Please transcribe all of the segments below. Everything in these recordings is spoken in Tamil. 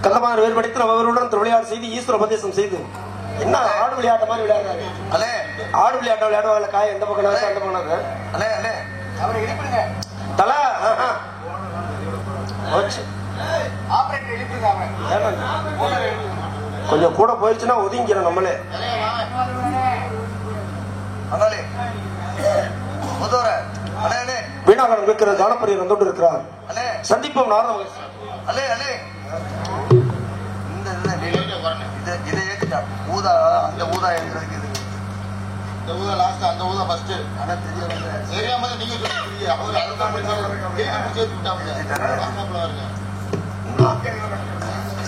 கந்தமார் வேறுபடுத்தி அவர்களுடன் திருவிளையாடு செய்து ஈஸ்வர உபதேசம் செய்து என்ன ஆடு விளையாட்ட மாதிரி விளையாடுறாரு. அலே ஆடு விளையாட்ட விளையாடுவாங்க. காய் எந்த பக்கம் அந்த பக்கம் அலே அலே அவரை எழுப்பிடுங்க. தலை கொஞ்சம் கூட போயிடுச்சுன்னா ஒதுங்கிறோம் நம்மளே. வீணாகடன் வைக்கிற ஜானப்பரியர் வந்துட்டு இருக்கிறார். சந்திப்போம் நாரத இதை ஏத்துட்டா ஊதா அந்த ஊதா எழுதுறதுக்கு இந்த ஊதா லாஸ்ட் அந்த ஊதா ஃபர்ஸ்ட் ஆனா தெரியாம நீங்க சொல்றீங்க அவர்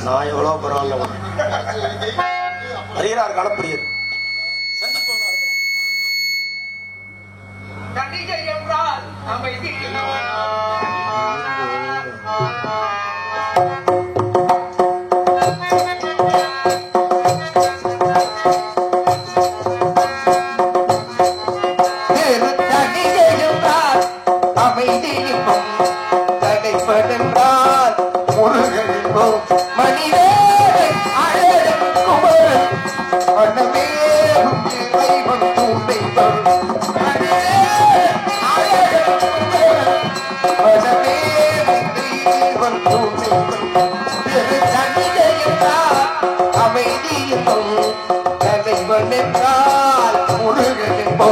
நான் எவ்வளவு பரவாயில்ல அறிகிறார் காணப்படுகிறது. மனிதே அழகு குமரன் சிவன் என்றால் முருகன் என்போ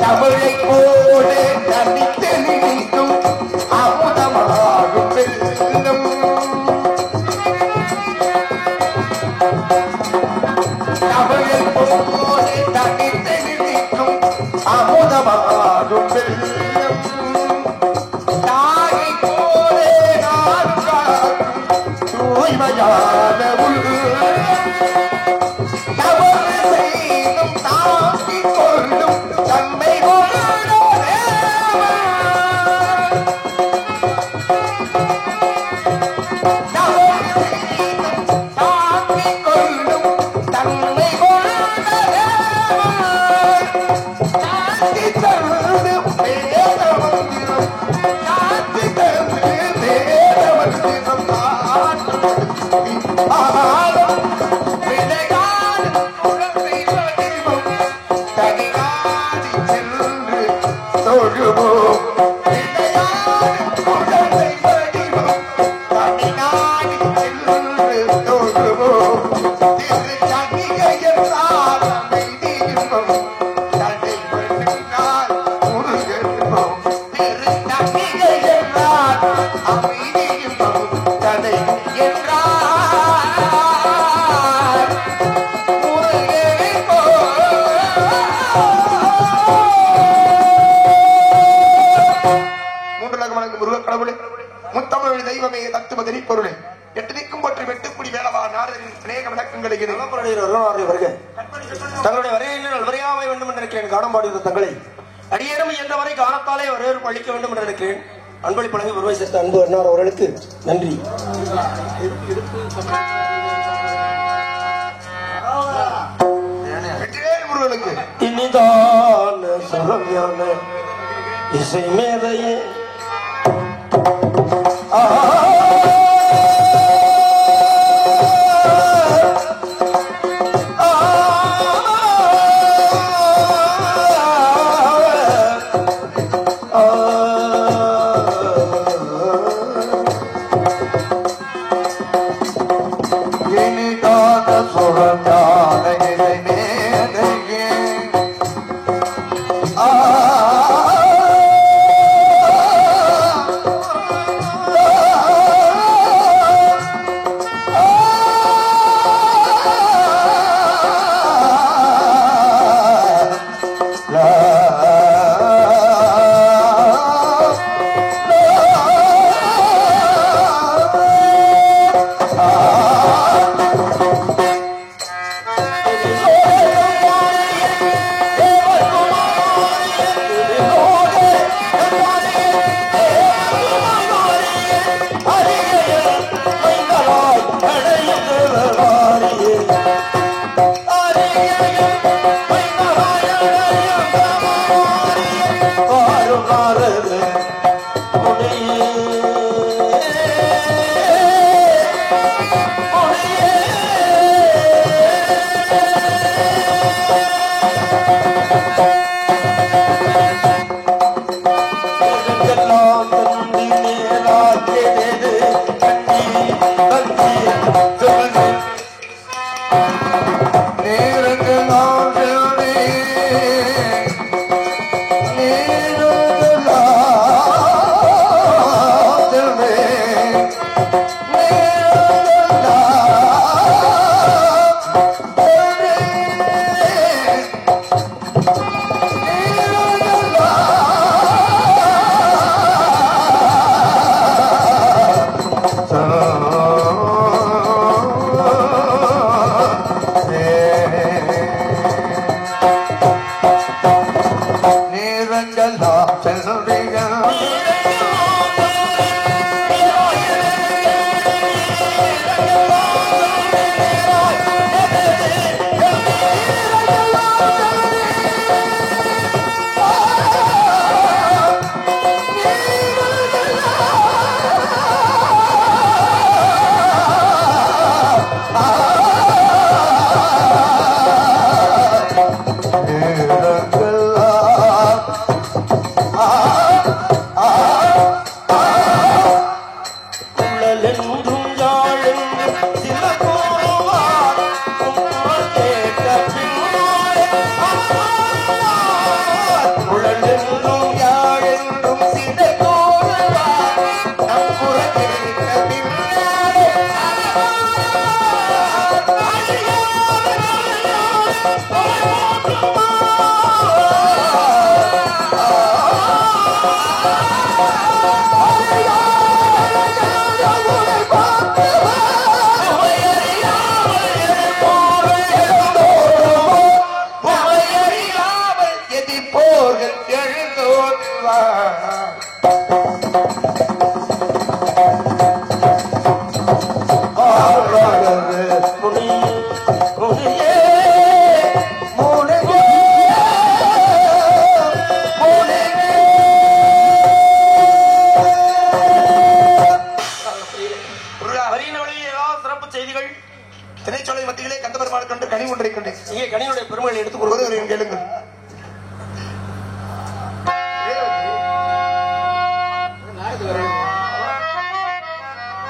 தமிழை போல தனித்து நிற்கும் அமுதமாகும் வெள்ளம் தமிழை போல தனித்து நிற்கும் அமுதமாகும் வெள்ளம் தாயை போல நான் காக்கும் தூய்மையான உள்ளம் தவறு செய்தும் தாங்கிக் கொள்ளும் தன்மை முத்தமிழ் தெய்வமே தத்துவதறி பொருளை எட்டு திக்கும் போற்றி வெட்டுக்குடி வேளவா நாரதரின் அநேக விளக்கங்களை தங்களுடைய வரையில் வரையாமை வேண்டும் என்று நினைக்கிறேன். காணம்பாடுகிற தங்களை அடியேறும் என்ற வரை காணத்தாலே வரவேற்பு அளிக்க வேண்டும் என்று நினைக்கிறேன். அன்பளி பழகி உருவை சேர்த்த அன்பு அண்ணார் அவர்களுக்கு நன்றி. முருகனுக்கு இனிதான சுரம்யான இசை மேதையே திரைச்சோலை மத்தியிலே கந்தபெருமாள் கண்டு கனி ஒன்றை கண்டு இங்கே கனியுடைய பெருமையை எடுத்துக் கொள்வது கேளுங்கள்.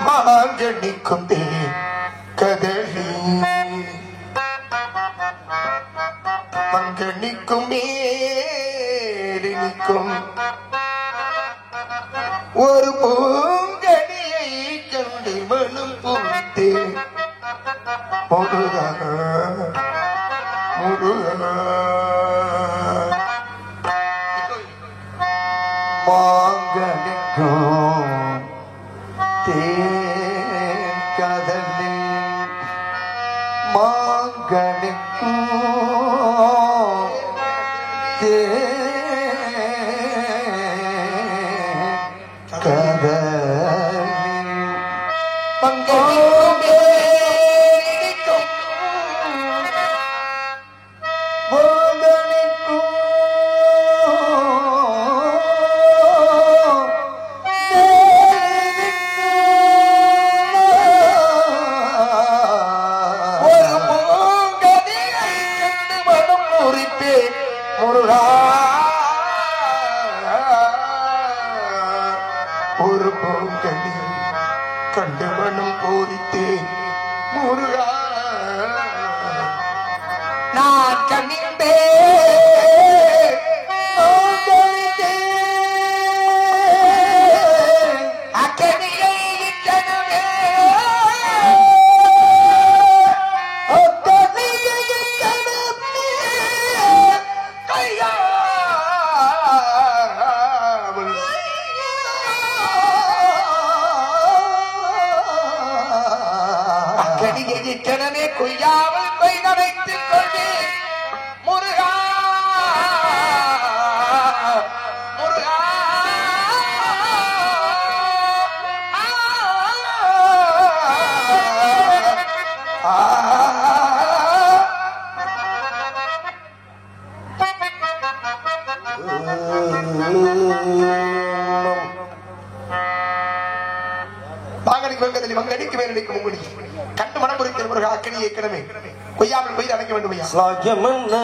மாங்கனிக்கும் கதலி மங்கனிக்கும் மேலினிக்கும் ஒரு பூங்கனியை கண்டு மனம் பூத்து முருகா முருகா மாங்கனிக்கும் கதலி மாங்கனிக்கும் ஒரு பூங்கனி கண்டு மனம் பூரித்தே முருகா நான் கண்ணிந்தே அக்கனியை கனவே கையா கணமே கொய்யாமல் கொய்த வைத்துக் கொண்டு முருகா முருகா மங்கடிக்கு மேலடிக்கும் உங்கடி கண்டு மனம் புரித்த முருகா அக்கனியை கிடமே கொய்யாமல் கொய்து அணைக்க வேண்டும் ஐயா சாக்கியமன்ன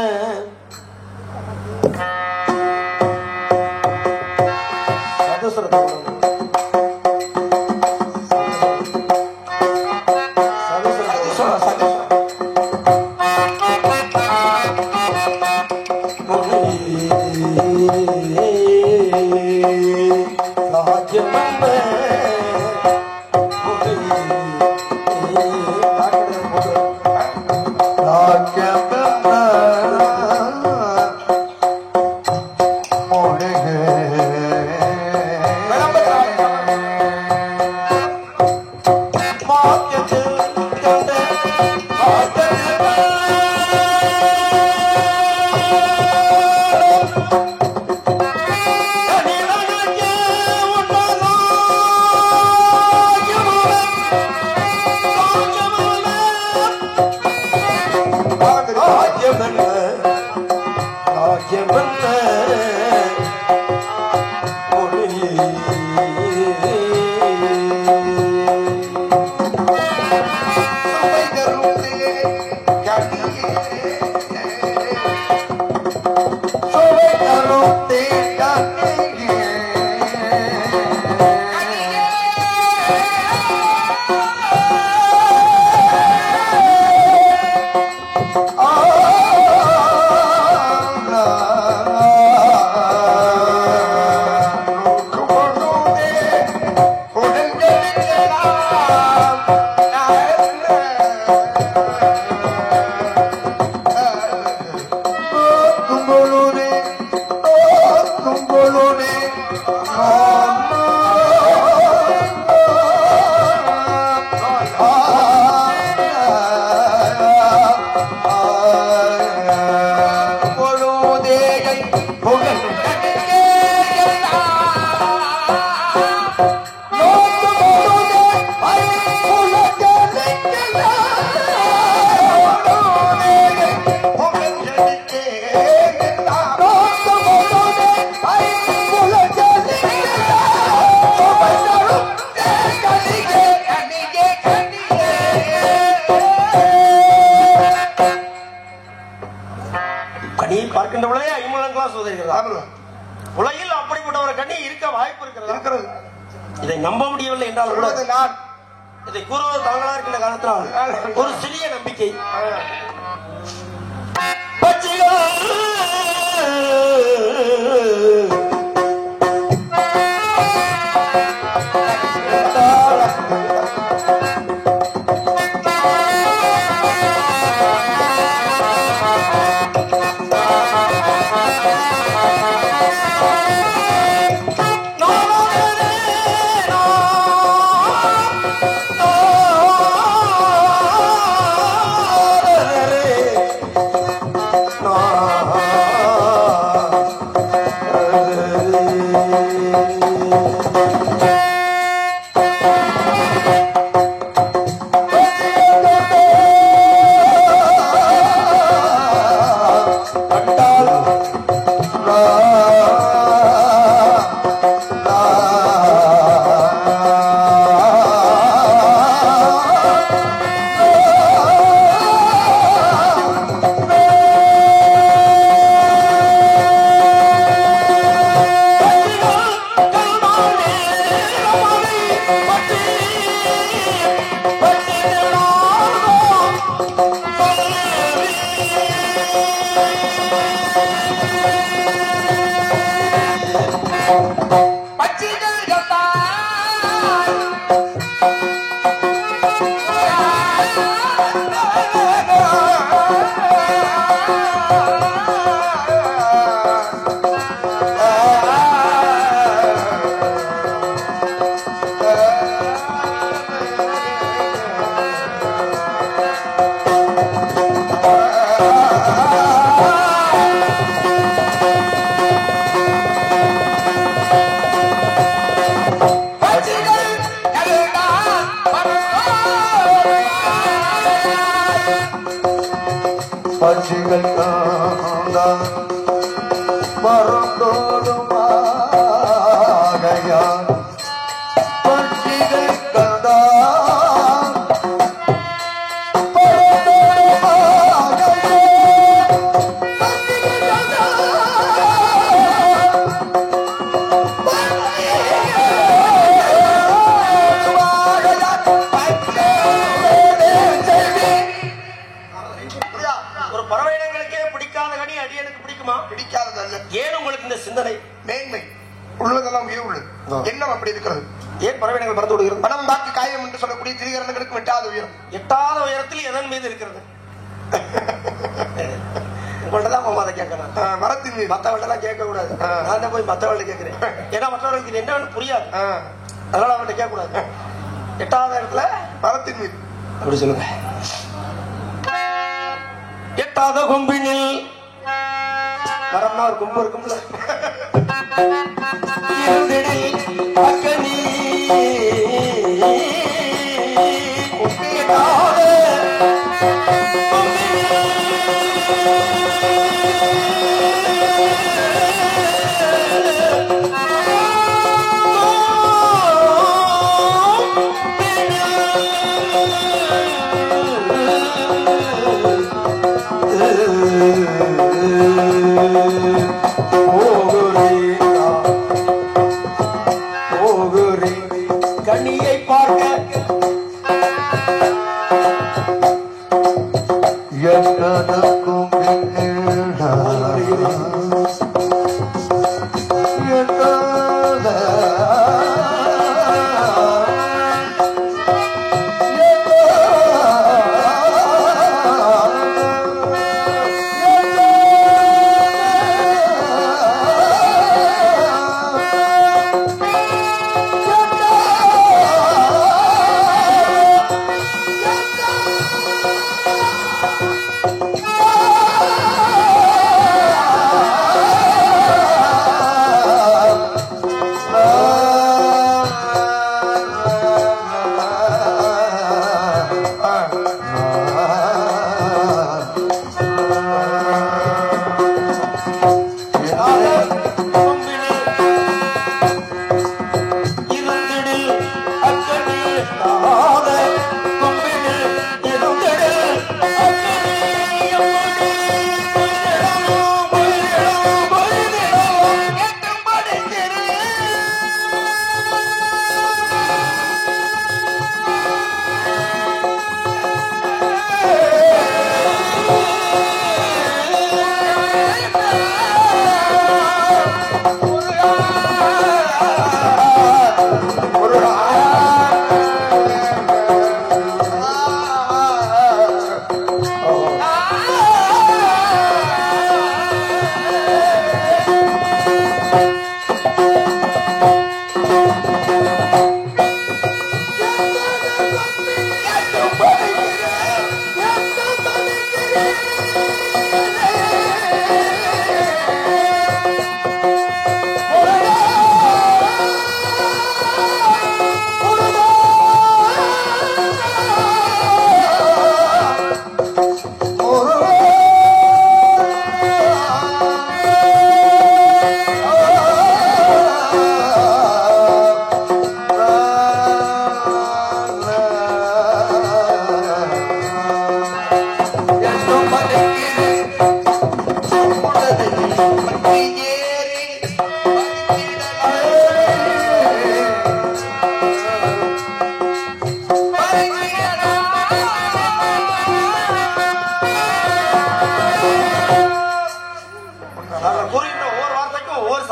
பார்க்கின்ற பொழுதே ஐம்புலங்களாம் சோதரிக்கிறது. உலகில் அப்படிப்பட்ட ஒரு கண்ணி இருக்க வாய்ப்பு இருக்கிறது. இதை நம்ப முடியவில்லை என்றால் நான் இதை கூறுவது தாங்களா இருக்கின்ற காலத்தினால் ஒரு சிறிய நம்பிக்கை. ஏன் பறவைகள் பறந்து விடுகிறது? பணம் பாக்கி காயம் என்று சொல்லக்கூடிய திரிகரணங்களுக்கு எட்டாத உயரம். எட்டாத உயரத்தில் எதன் மீது இருக்கிறது? உங்கள்தான் அதை கேட்கணும். மரத்தின் மீது. மற்றவர்களெல்லாம் கேட்க கூடாது. நான் தான் போய் மற்றவர்கள் கேட்கிறேன். ஏன்னா மற்றவர்களுக்கு என்னன்னு புரியாது. அதனால அவங்கள்ட்ட கேட்க கூடாது. எட்டாத இடத்துல மரத்தின் மீது அப்படி சொல்லுங்க. எட்டாத கொம்பினில் மரம்னா ஒரு கொம்பு இருக்கும்ல, அக்கனி கண்ணியை பார்க்க எனக்கும்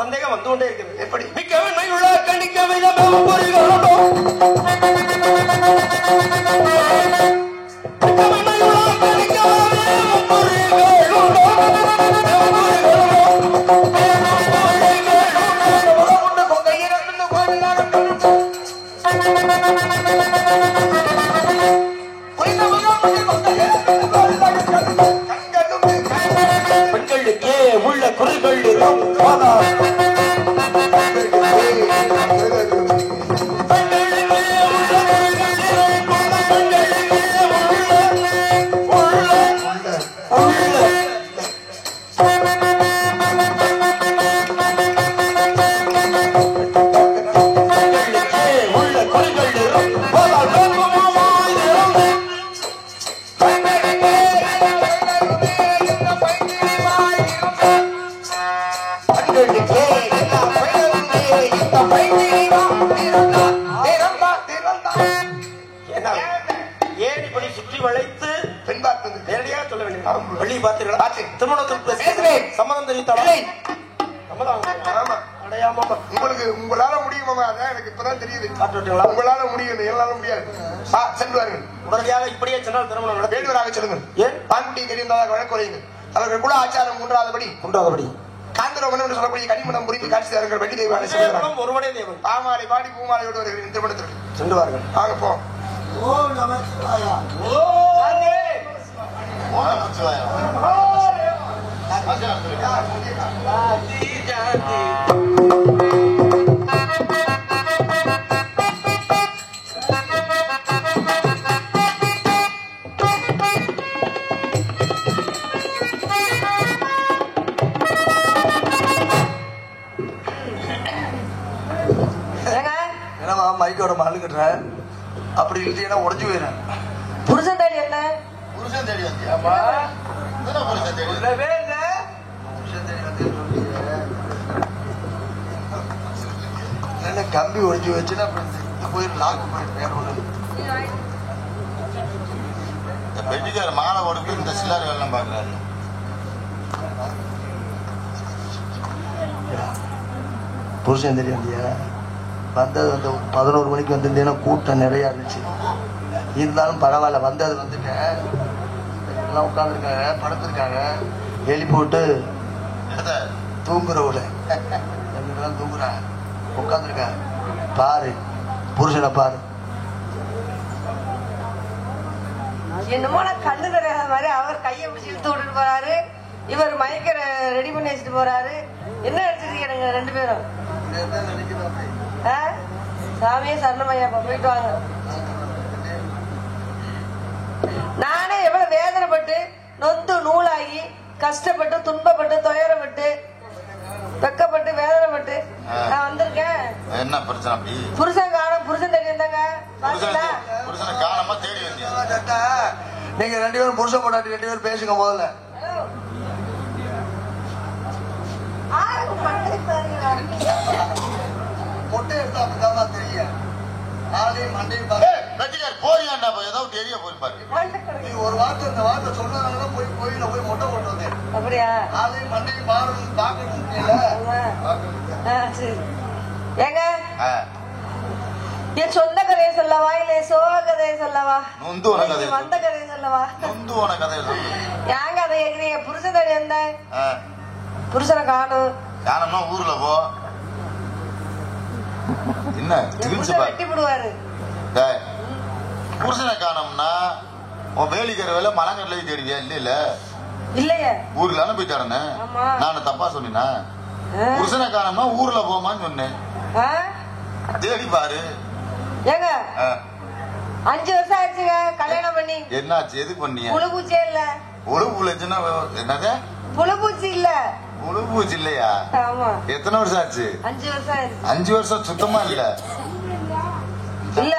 சந்தேகம் வந்து கொண்டே இருக்கிறது. எப்படி? மிக்கவன் உள்ள கணிக்கவை பொறிகளோ பெண்களுக்கே உள்ள குறைகள் ஏனிப்படி சுற்றி வளைத்து பெண் பார்த்தது நேரடியாக சொல்ல வேண்டும். பள்ளி பார்த்தீர்களா? சம்மதம் சம்மதம் தெரிவித்தாலும் உங்களுக்கு உங்களால முடியுமா? அதான் எனக்கு இப்பதான் தெரியுது. காட்டுவீங்களா? உங்களால முடியும், என்னால முடியாது. செல்வார்கள் உடனடியாக இப்படியே சென்றால் திருமணம் நடக்கும். வேண்டுவராக சொல்லுங்கள். ஏன் பான்குட்டியை தெரிந்ததாக வழக்குறையுங்கள். அவர்கள் குல ஆச்சாரம் குன்றாதபடி உண்டாதபடி காந்தரோமன் என்று சொல்லக்கூடிய கனிமணம் புரிந்து காட்சி தருங்கள். வெட்டி தெய்வான சொல்லுகிறார்கள். ஒருவனே தேவன். பாமாலை பாடி பூமாலையோடு வருகிறேன் திருமணத்திற்கு சென்று வாருங்கள். வாங்க போ. என்னமா மைக்கோட மல்லு கட்டுற? அப்படி இல்லைன்னா உடஞ்சு போயிடும். புருஷன் தேடி என்ன? புருஷன் தேடி வந்தியாமா? புருஷன் தேடி இல்லவே இல்ல. புருஷன் தேடி வந்து என்ன கம்பி ஒடிஞ்சு வச்சுன்னா போயிடும். லாக்கு போயிடும். வேற ஒண்ணு பெட்டிக்கார மாலை ஓடுக்கு இந்த சில்லறை வெள்ளம் பாக்குறாரு. புருஷன் தெரிய வந்தியா? வந்தது வந்து 11 மணிக்கு வந்திருந்தேன்னா கூட்டம் நிறைய இருந்துச்சு. இருந்தாலும் பரவாயில்ல, வந்தது வந்துட்டேன். எல்லாம் உட்காந்துருக்காங்க, படுத்திருக்காங்க. எழுப்பி போட்டு தூங்குறவுல எல்லாம் தூங்குறாங்க, உட்காந்துருக்காங்க. பாரு புருஷனை பாரு. என்னமோ நான் கண்ணு தெரியாத மாதிரி அவர் கையை பிடிச்சி இழுத்து விட்டுட்டு போறாரு. இவர் மயக்க ரெடி பண்ணி வச்சுட்டு போறாரு. என்ன அடிச்சிருக்கீங்க ரெண்டு பேரும்? சாமியே சரணமையா, போயிட்டு வாங்க. நானே எவ்வளவு வேதனைப்பட்டு நொந்து நூலாகி கஷ்டப்பட்டு துன்பப்பட்டு துயரப்பட்டு வெக்கப்பட்டு வேதனைப்பட்டு நான் வந்திருக்கேன். என்ன பிரச்சனை? அப்படி புருஷன் காணும். புருஷன் தேடி வந்தாங்க. புருஷனை காணாம தேடி வந்தியா? நீங்க 2 பேரும் புருஷன் பொண்டாட்டி 2 பேரும் பேசுங்க முதல்ல. மொட்டை எடுத்தா அப்படிதான் தெரியும். ஆளையும் மண்டையும் போறியாண்டா ஏதாவது ஏரியா போயிருப்பாரு. நீ ஒரு வார்த்தை இந்த வார்த்தை சொன்னதால போய் கோயில போய் மொட்டை போட்டு வந்தேன். அப்படியா? ஆளையும் மண்டையும் பாடணும் பாக்கணும். ஏங்க என் சொந்த கதையை சொல்லவா இல்ல சோக கதையை சொல்லவா? வந்த கதையை சொல்லவா? ஏங்க அதை கேக்குறீங்க? புருஷன் தேடி வந்தேன். புருஷனை காணும். காணோம்னா ஊர்ல போ. என்ன வெட்டி விடுவாரு. புருஷனை காணோம்னா உன் வேலிக்கிற வேலை மலங்கடல தேடுவியா? இல்ல இல்ல இல்லையே, ஊர்ல போய் தேடனே. நான் தப்பா சொன்னா? புருஷனை காணோம்னா ஊர்ல போமான்னு சொன்னேன். தேடி பாரு. ஏங்க 5 வருஷம் ஆயிடுச்சுங்க கல்யாணம் பண்ணி. என்னாச்சு? எதுக்கு பண்ணிய? புழுபூச்சே இல்ல. புழுபூச்சுன்னா என்னது? புழுபூச்சி இல்ல. புழுபூச்சி இல்லையா? ஆமா. எத்தனை வருஷம் ஆச்சு? 5 வருஷம் ஆயிடுச்சு. 5 வருஷம் சுத்தமா இல்ல. இல்ல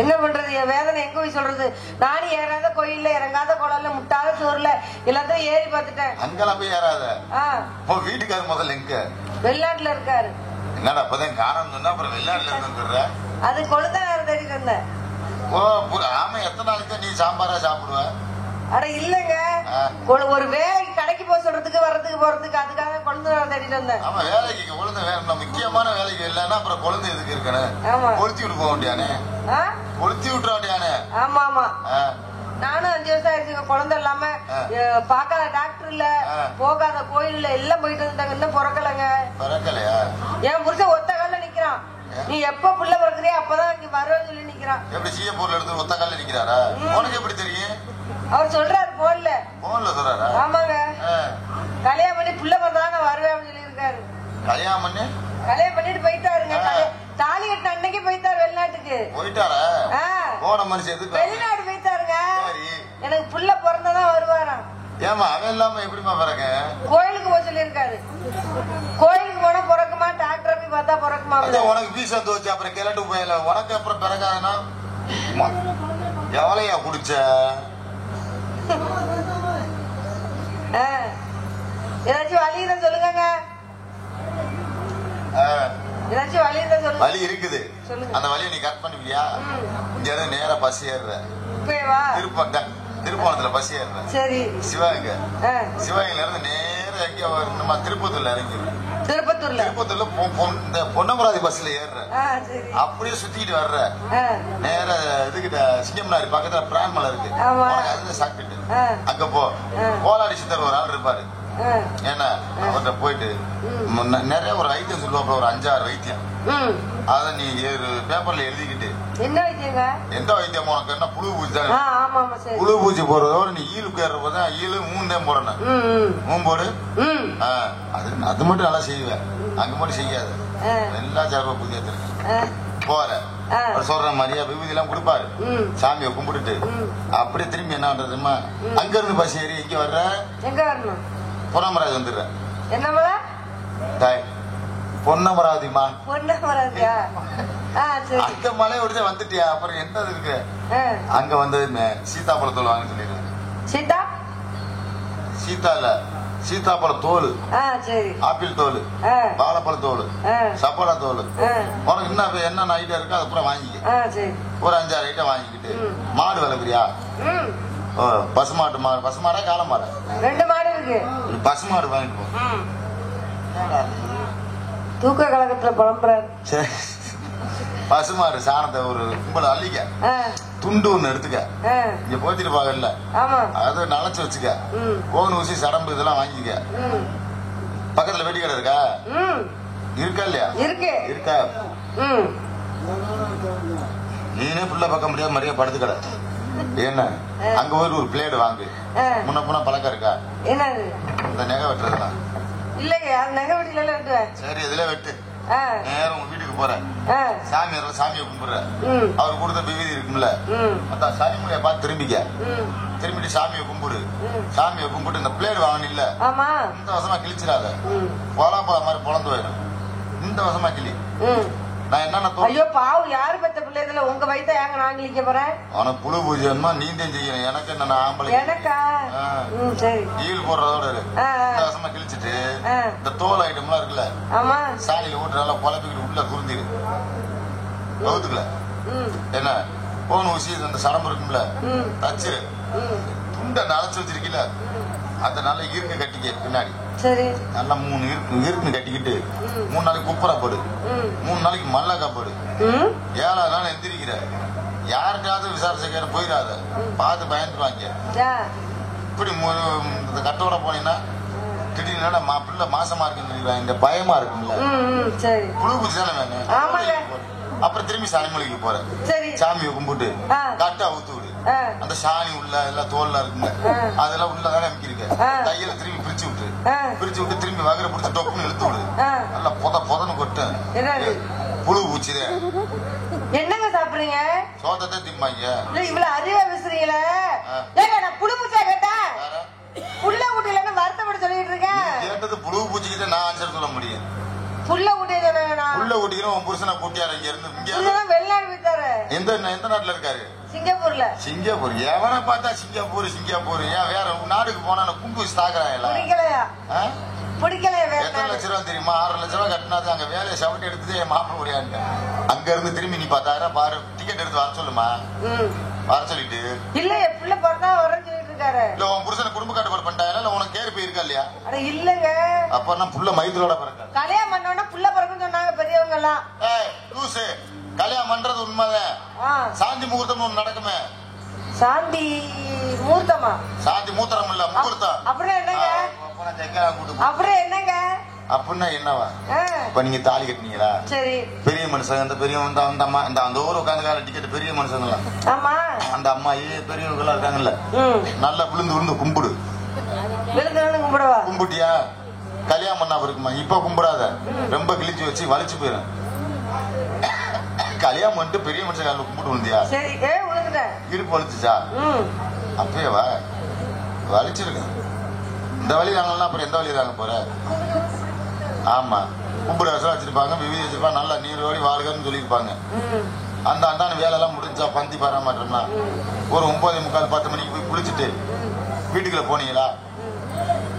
என்ன பண்றது? என் வேதனை எங்க போய் சொல்றது? நானும் ஏறாத கோயில்ல இறங்காத குளம்ல முட்டாத சோறுல எல்லாத்தையும் ஏறி பார்த்துட்டேன். அங்கெல்லாம் போய் ஏறாத. வீட்டுக்காரர் முதல்ல எங்க? வெளிநாட்டுல இருக்காரு. என்னடா அப்பதான் காரணம் சொன்னா அப்புறம் வெளிநாட்டுல இருந்து அது கொளுத்தாரு தேடிட்டு இருந்தேன். ஓ ஆமா. எத்தனை நாளைக்கு நீ சாம்பாரா சாப்பிடுவ? அட இல்லங்க, ஒரு வேலைக்கு கடைக்கு போக சொல்றதுக்கு வர்றதுக்கு போறதுக்கு அதுக்காக கொண்டு கொழுந்து தேடிட்டு வந்தேன். ஆமா, வேலைக்கு குழந்தை வேணும். முக்கியமான வேலைக்கு இல்லைன்னா அப்புறம் குழந்தை எதுக்கு இருக்கணும்? கொளுத்தி விட்டு போக வேண்டியானே, கொளுத்தி விட்டுற வேண்டியானே. ஆமா ஆமா, நானும் 5 வருஷம் ஆயிடுச்சுங்க குழந்தை இல்லாம. பாக்காத டாக்டர் இல்ல, போகாத கோயில் இல்ல, எல்லாம் போயிட்டு வந்துட்டாங்க. இன்னும் பிறக்கலங்க. பிறக்கலையா? என் புருஷன் ஒத்த கால நிக்கிறான். நீ எப்ப புள்ள பிறக்குறியா அப்பதான் இங்க வருவேன்னு சொல்லி நிக்கிறான். எப்படி சிங்கப்பூர்ல எடுத்து ஒத்த கால நிக்கிறாரா? உனக்கு எப்படி தெரியும்? அவர் சொல்றாரு போன்ல. போன்ல சொல்றாரா? ஆமாங்க, கல்யாணம் பண்ணி புள்ள பிறந்தாங்க வருவேன் சொல்லி இருக்காரு. கல்யாணம் பண்ணி கல்யாணம் பண்ணிட்டு போயிட்டாருங்க. தாலி கட்டின அன்னைக்கு போயிட்டாரு வெளிநாட்டுக்கு. போயிட்டாரா? போன மனுஷன் எதுக்கு வெளிநாடு போயிட்டாருங்க. எனக்கு புள்ள பிறந்ததான் வருவாராம். ஏமா அவன் இல்லாம எப்படிமா பிறக்க? கோயிலுக்கு போக சொல்லி இருக்காரு. கோயிலுக்கு போனா பிறக்குமா, டாக்டர் போய் பார்த்தா பிறக்குமா? உனக்கு பீசா தோச்சு அப்புறம் கிளட்டு போயில, உனக்கு அப்புறம் பிறக்காதுன்னா எவ்வளையா குடிச்ச? ஏதாச்சும் வழி இருந்தா சொல்லுங்க. ஏதாச்சும் வழி இருந்தா சொல்லுங்க. வழி இருக்குது, அந்த வழியை நீ கட் பண்ணுவியா? இங்க இருந்து நேரா பஸ் ஏறுற, திருப்பணத்துல பஸ் ஏறுற. சரி, சிவகங்கை, சிவகங்கையில இருந்து நேர எங்க நம்ம திருப்பத்தூர்ல இறங்கி, திருப்பத்தூர்ல இந்த பொன்னமராதி பஸ்ல ஏறுற, அப்படியே சுத்திட்டு வர்ற, நேர இதுகிட்ட சிங்கம்னாரி பக்கத்துல பிரான்மலை இருக்கு, அதுல சாப்பிட்டு அங்க போ. கோலாடி சித்தர் ஒரு ஆள் இருப்பாரு, ஏன்னா அவர்கிட்ட போயிட்டு நிறைய ஒரு ஐட்டம் சொல்லுவாங்க, ஒரு 5-6 வைத்தியம். அத நீ பேப்பர்ல எழுதிக்கிட்டு, என்ன வைத்தியங்க? எந்த வைத்தியம் உனக்கு என்ன? புழு பூச்சி தானே. புழு பூச்சி போறதோட நீ ஈலுக்கு ஏறப்போதான் ஈலு 3 தான் போடணும். 3 போடு. அது மட்டும் நல்லா செய்வேன், அங்க மட்டும் செய்யாது. எல்லா சார்பா புதிய போற சொல்ற மாதிரியா விபூதி எல்லாம் கொடுப்பாரு. சாமியை கும்பிட்டுட்டு அப்படியே திரும்பி என்ன பண்றதுமா, அங்க இருந்து பஸ் ஏறி இங்க வர்ற, எங்க வரணும்? பொன்னமராதி வந்துடுற. என்ன பொன்னமராவதிமா? பொன்னமராவதியா? அந்த மலையோட வந்துட்டியா? அப்புறம் என்ன இருக்கு அங்க வந்து சீதாப்பழத்தோல் வாங்க சொல்லிடுறேன். சீதா சீதா இல்ல, சீதாப்பழ தோல், ஆப்பிள் தோல், வாழைப்பழ தோல், சப்போட்டா தோல், உனக்கு என்ன ஐட்டம் இருக்கோ அது பூரா வாங்கிக்க. ஒரு 5-6 ஐட்டம் வாங்கிக்கிட்டு, மாடு வளர்க்குறியா? பசுமாட்டு மாடு, பசுமாடா காளை மாடா? 2 மாடு இருக்கு. பசுமாடு வாங்கிட்டு போ. தூக்க கழகத்துல புலம்புறாரு. பசுமாடு சாணத்தை ஒரு கும்பல அள்ளிக்க, துண்டு ஒண்ணு எடுத்துக்க, இங்க போத்திட்டு பாக்கல, அதை நனைச்சு வச்சுக்க. கோவன் ஊசி சடம்பு இதெல்லாம் வாங்கிக்க. பக்கத்துல வெட்டி கடை இருக்கா? இருக்கா இல்லையா? இருக்கா? நீனே புள்ள பக்கம் முடியாது, மரியாதை படுத்து கடை. என்ன அங்க போய் ஒரு பிளேடு வாங்கு. முன்ன போனா பழக்கம் இருக்கா? என்னது இந்த நெகை வெட்டுறதுலாம்? இல்லையா, நெகை வெட்டில வெட்டுவேன். சரி, இதுல வெட்டு. நேரம் உங்க வீட்டுக்கு போற, சாமியை கும்பிடுற, அவர் கொடுத்த விபூதி இருக்கும்ல, அதான் சனிமுறைய பார்த்து திரும்பிட்டு சாமியை கும்பிடு. சாமியை கும்பிட்டு இந்த பிளேடு வாங்கணும் இல்ல, இந்த வருஷமா கிழிச்சிடாத. பொலாப்பழ மாதிரி பொழந்து போயிடும். இந்த வருஷமா கிளி. நான் என்ன ஐயோ பாவம், யாரு பெத்த பிள்ளைல உங்க வயிற்ற ஏங்க நான் கிழிக்க போறேன்? உனக்கு புழு பூஜைமா நீந்தேன் செய்யணும். எனக்கு என்ன ஆம்பளை? எனக்கா? சரி, ஈல் போடுறதோட இந்த வருஷமா கிழிச்சிட்டு இந்த தோல் ஐட்டம் எல்லாம் இருக்குல்ல, சாணியில ஓட்டு நல்லா குழப்பிக்கிட்டு உள்ள குருந்திரு வகுத்துக்கல. என்ன போன் ஊசி இந்த சடம்பு இருக்கும்ல, தச்சிரு. துண்டை நனைச்சு வச்சிருக்கீல, அந்த நல்ல ஈர்க்க கட்டிக்க பின்னாடி. சரி, நல்லா 3 ஈர்க்கு கட்டிக்கிட்டு 3 நாளைக்கு குப்பரா போடு, 3 நாளைக்கு மல்லாக்கா போடு. 7ஆவது நாள் எந்திரிக்கிற, யாருக்காவது விசாரிச்ச போயிடாத, பார்த்து பயந்துருவாங்க. இப்படி கட்டோட போனீங்கன்னா திடீர்னு பிள்ளை மாசமா இருக்குன்னு இந்த பயமா இருக்கும்ல, புழு பூச்சி தானே வேணும். அப்புறம் திரும்பி சனிமொழிக்கு போற, சாமியை கும்பிட்டு கட்டை அவுத்து விடு. அந்த சாணி உள்ள எல்லாம் தோல்ல இருக்குங்க, அதெல்லாம் உள்ளதானே அமைக்கிருக்க. தையில திரும்பி பிரிச்சு விட்டு திரும்பி வகர பிடிச்சி டொப்புன்னு இழுத்து விடு. நல்லா பொதன்னு கொட்டு. புழு பூச்சிதே. என்னங்க சாப்பிடுறீங்க? சோதத்தை திம்பாங்க. இவ்வளவு அறிவா பேசுறீங்களே. நான் புழு பூச்சியா கேட்டேன், புள்ள ஊட்டிலன்னு வருத்தப்பட சொல்லிட்டு இருக்கேன். கேட்டது புழு பூச்சிக்கிட்ட நான் ஆன்சர் சொல்ல முடியும். புள்ள ஊட்டிக்கிறோம். உன் புருஷனை கூட்டியாரு இங்க இருந்து. வெளிநாடு போயிட்டாரு. எந்த நாட்டுல இருக்காரு? சிங்கப்பூர்ல. சிங்கப்பூர்? எவனை பார்த்தா சிங்கப்பூர் ஏன் வேற நாடுக்கு போனா குண்டு வச்சு தாக்குறாங்க. பிடிக்கலையா? எத்தனை லட்ச ரூபா தெரியுமா? 6 லட்ச ரூபா கட்டினாது. அங்க வேலையை சவுண்ட் எடுத்து என் மாப்பிள்ள முடியாது. அங்க இருந்து திரும்பி நீ 10,000 பாரு டிக்கெட் எடுத்து வர சொல்லுமா. வர சொல்லிட்டு இல்ல புள்ள பிறந்தா வரேன்னு சொல்லிட்டு இருக்காரு. இல்ல உன் புருஷனை குடும்ப கட்டுப்பாடு பண்ணிட்டாங்க, இல்ல உனக்கு கேரி போயிருக்கு. இருக்கா இல்லையா? அட இல்லங்க. அப்ப நான் புள்ள மைத்திரோட பிறக்க கல்யாணம் பண்ணோன்னா புள்ள பிறக்குன்னு சொன்னாங்க பெரியவங்க எல்லாம். லூசு, கல்யாணம் பண்றது உண்மைதான். சாந்தி முகூர்த்தம் ஒண்ணு நடக்குமே. சாந்தி முகூர்த்தமா? சாந்தி மூத்திரம் இல்ல, முகூர்த்தம். அப்புறம் என்னங்க? அப்புறம் என்னங்க? அப்படின்னா என்னவா? இப்ப நீங்க தாலி கட்டினீங்களா? சரி. பெரிய மனுஷன், அந்த பெரிய அந்த அம்மா அந்த ஊர் உட்காந்து கால டிக்கெட் பெரிய மனுஷங்களா? ஆமா. அந்த அம்மா பெரியவங்க எல்லாம் இருக்காங்கல்ல, நல்லா விழுந்து விழுந்து கும்பிடு. விழுந்து விழுந்து கும்பிடுவா? கும்பிட்டியா? கல்யாணம் பண்ணா இருக்குமா? இப்ப கும்பிடாத, ரொம்ப கிழிச்சு வச்சு வலிச்சு போயிடும். கல்யாணம் பண்ணிட்டு பெரிய மனுஷன் காலில் கும்பிட்டு விழுந்தியா? சரி. விழுந்துட்டேன். இடுப்பு வலிச்சுச்சா? அப்பயேவா வலிச்சிருக்கேன். இந்த வழி தாங்கலாம், அப்புறம் எந்த வழி தாங்க போற? ஆமா, கும்பிட வருஷம் வச்சிருப்பாங்க, விவி வச்சிருப்பாங்க, நல்லா நீர் ஓடி வாழ்கன்னு சொல்லியிருப்பாங்க. அந்த அந்தான வேலை எல்லாம் முடிஞ்சா பந்தி பாராமட்டோம்னா ஒரு 9:45 10 மணிக்கு போய் குளிச்சுட்டு வீட்டுக்குள்ள போனீங்களா?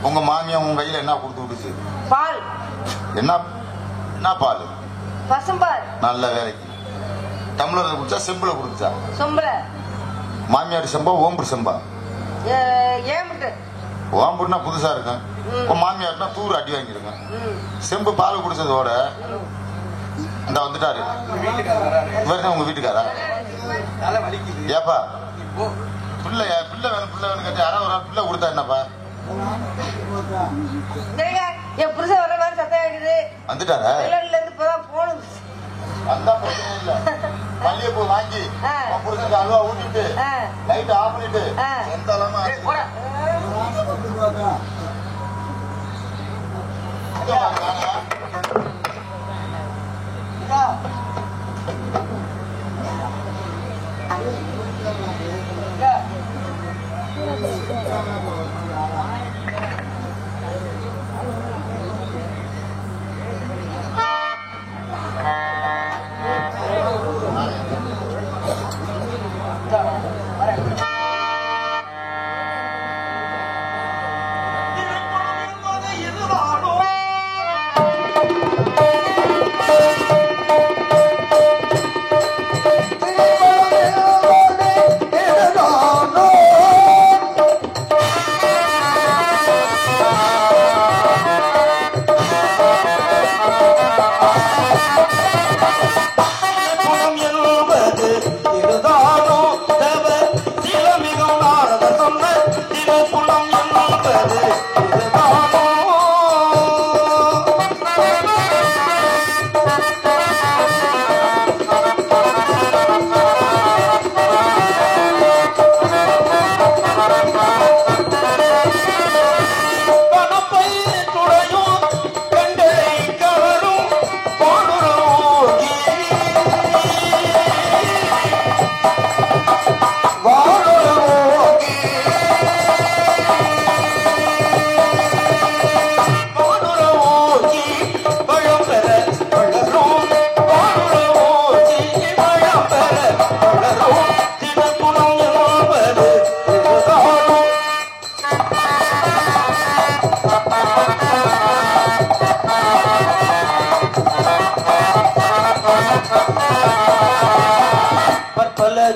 உங்க மாமியா உங்க கையில என்ன கொடுத்து விட்டுச்சு? பால். என்ன பால்? பசும்பால். நல்ல வேலைக்கு டம்ளர் குடிச்சா செம்புல குடிச்சா? செம்புல. மாமியார் செம்பா ஓம்பு செம்பா? ஏமுட்டு. ஓம்புன்னா புதுசா இருக்கும். மாமியார்னா தூர் அடி வாங்கிருங்க. செம்பு பால் குடிச்சதோட இந்த வந்துட்டாரு உங்க வீட்டுக்காரா? ஏப்பா பிள்ளை வேணும் பிள்ளை வேணும் கேட்டு யாராவது ஒரு பிள்ளை கொடுத்தா என்னப்பா? என் புருஷன் வர மாதிரி சத்தம் ஆகிடுது. வந்துட்டாரா? இப்பதான் போகணும். அந்த பிரச்சனை இல்ல, மல்லிகைப்பூ வாங்கி புருஷனுக்கு அல்வா ஊட்டிட்டு லைட் ஆஃப் பண்ணிட்டு எந்த அளவு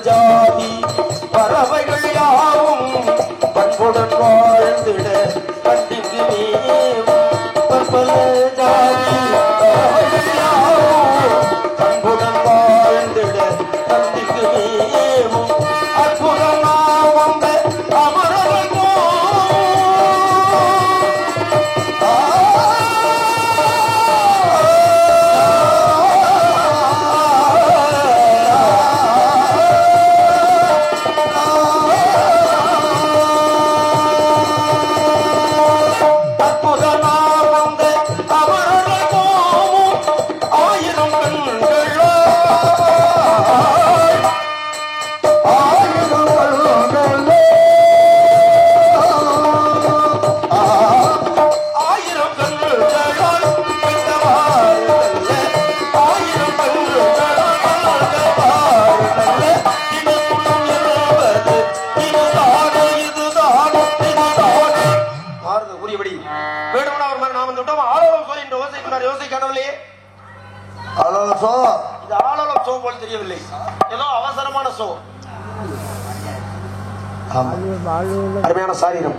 ஜாதி பறவைகள் யாவும் பண்புடன் வாழ்ந்திட பண்டிக்கு நீவும் பற்பல ஜாதி பறவைகள் யாவும் பண்புடன் வாழ்ந்திட பண்டிக்கு நீவும் அற்புதமாக வந்த அமரர்கள் அருமையான சாரீரம்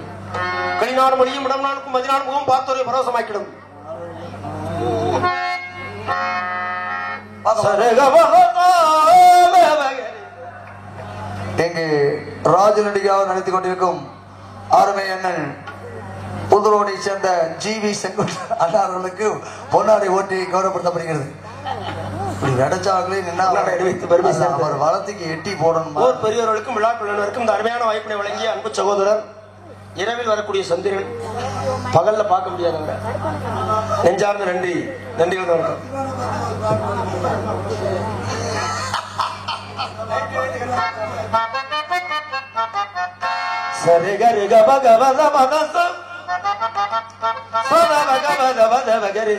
வெளிநாடு மொழியும் இடம்நாளுக்கும் மதிநாடு முகம் பார்த்தோரை பரவசமாக்கிடும். இங்கு ராஜநடிகாக நடத்தி கொண்டிருக்கும் அருமை அண்ணன் புதுரோடை சேர்ந்த ஜிவி செங்குட் அண்ணார்களுக்கு பொன்னாடை ஓட்டி கௌரவப்படுத்தப்படுகிறது. இப்படி வெடச்சாங்களே அவர் வளத்துக்கு எட்டி போடணும். ஊர் பெரியவர்களுக்கும் விழாக்குழுவினருக்கும் இந்த அருமையான வாய்ப்பினை வழங்கிய அன்பு சகோதரர், இரவில் வரக்கூடிய சந்திரன், பகல்ல பார்க்க முடியாதவங்க, நெஞ்சார்ந்த நன்றிகள் வணக்கம். சரி கரி கப கபத மனசம் சதவ கபத பதவ கரி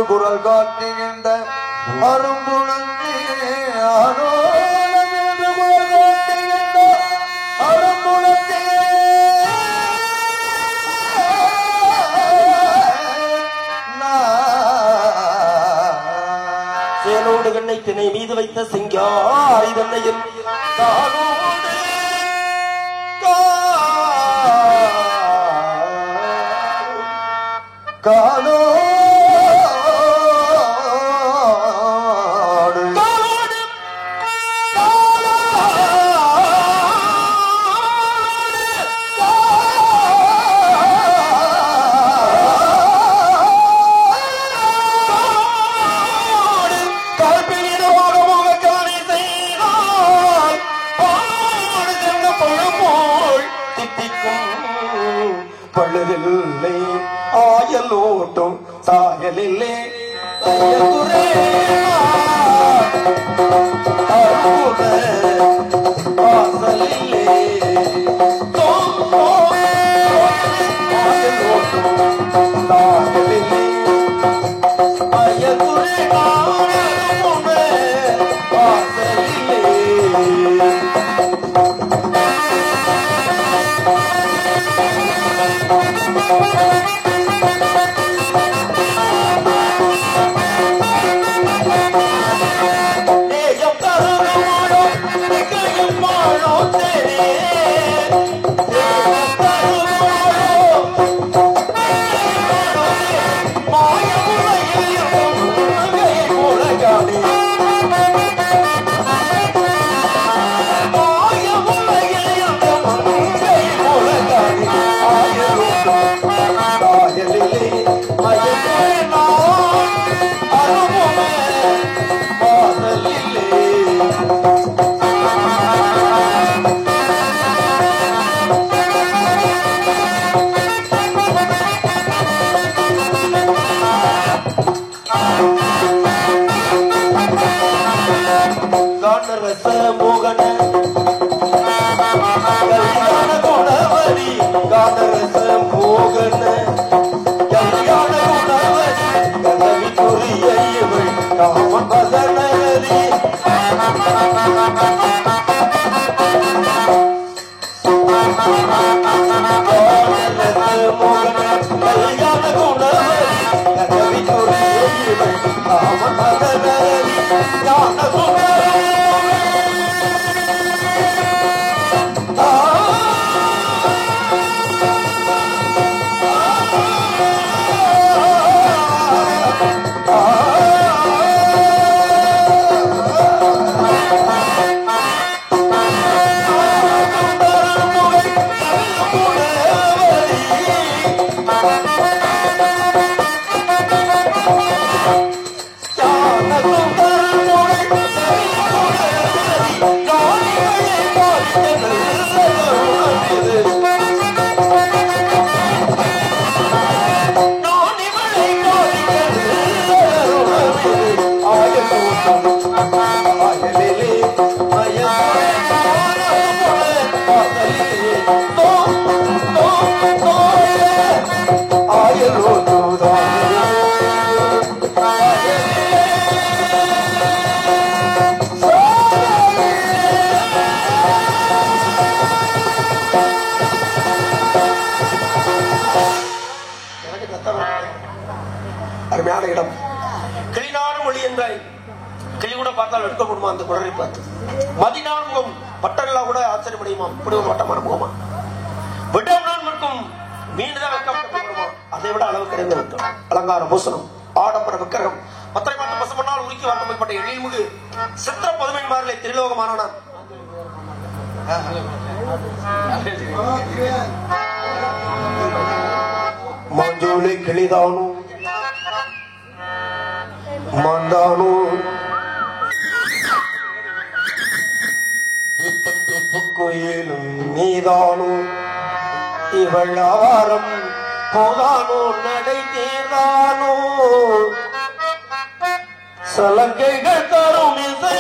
குரல் காட்டுகின்ற அரும்புணத்தே அரும்புணத்தே சேனோடு கண்ணை திணை மீது வைத்த சிங்காரி தன்னையில் காலோ பழுதில்லை ஆயலோட்டும் சாயலில்லை வாசலில்லை சாயலில்லை அயகுரே வாசலில்லை மோகன கல்யாண குணவரி காதரச மோகன கல்யாண குணவரி கதவி புரிய இவள் காமன் பதனரி மோகன கல்யாண குணவரி கதவி புரிய இவள் காமன் பதனரி ஞான சுந்தரி அருமையான இடம். கிளிநாடு மொழி என்ற கிளி கூட பார்த்தால் எடுக்கப்படுமா அந்த குடரை பார்த்து. மதினான் முகம் பட்டங்களா கூட ஆச்சரியப்படையுமா, இப்படி ஒரு வட்டமான முகமா. விடவுடன் இருக்கும் மீன்தான் வைக்கப்படுமா, அதை விட அளவு கிடைந்து விட்டோம். அலங்கார பூசணம், ஆடம்பர விக்கிரகம், பத்திரை பார்த்து பசுமண்ணால் உருக்கி வாக்கப்பட்ட எழில்முகு சித்திர பதுமைமாரிலே திரிலோகமானான். மாஞ்சோலை கிளிதானோ மாந்தானோ கோயிலும் நீதானோ இவள் ஆவாரம் போதானோ நடை தேர்தானோ சலங்கைகள் தரும் இசை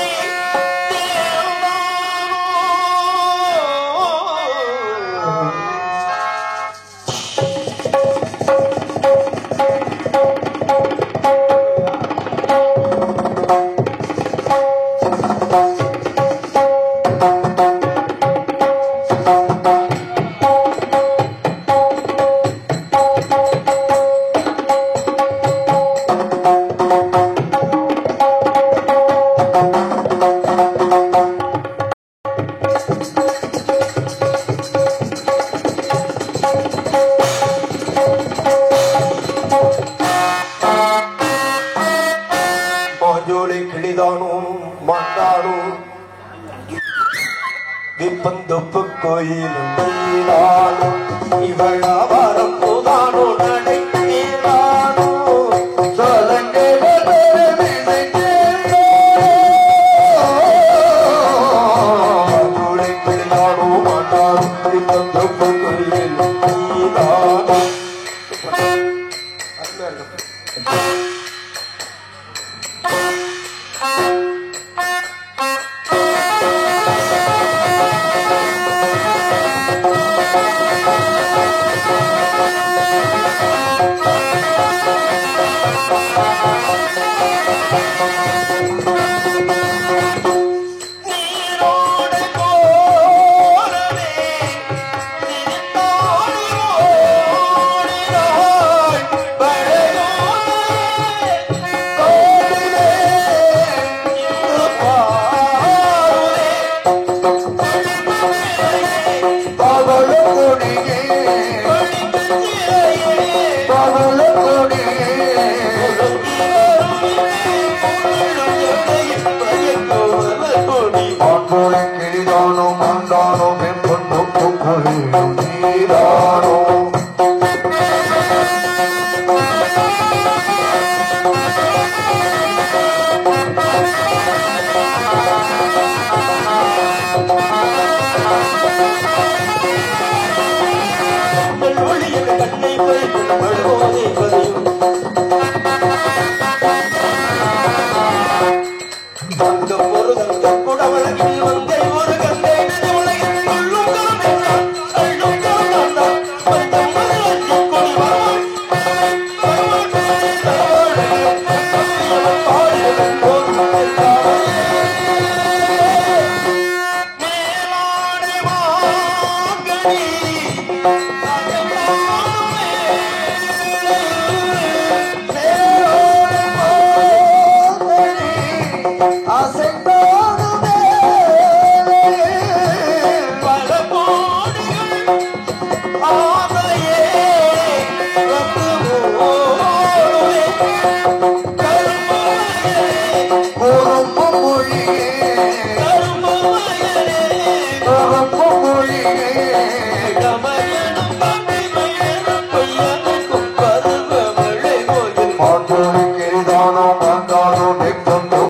விப்பந்தொப்பு கோயிலும் நீதானோ இவள் ஆவாரம் போதானோ நடை தேரானோ சோலை கிளிதானோ மாட்டானோ விப்பந்தொப்பு கோயிலும் நீதானோ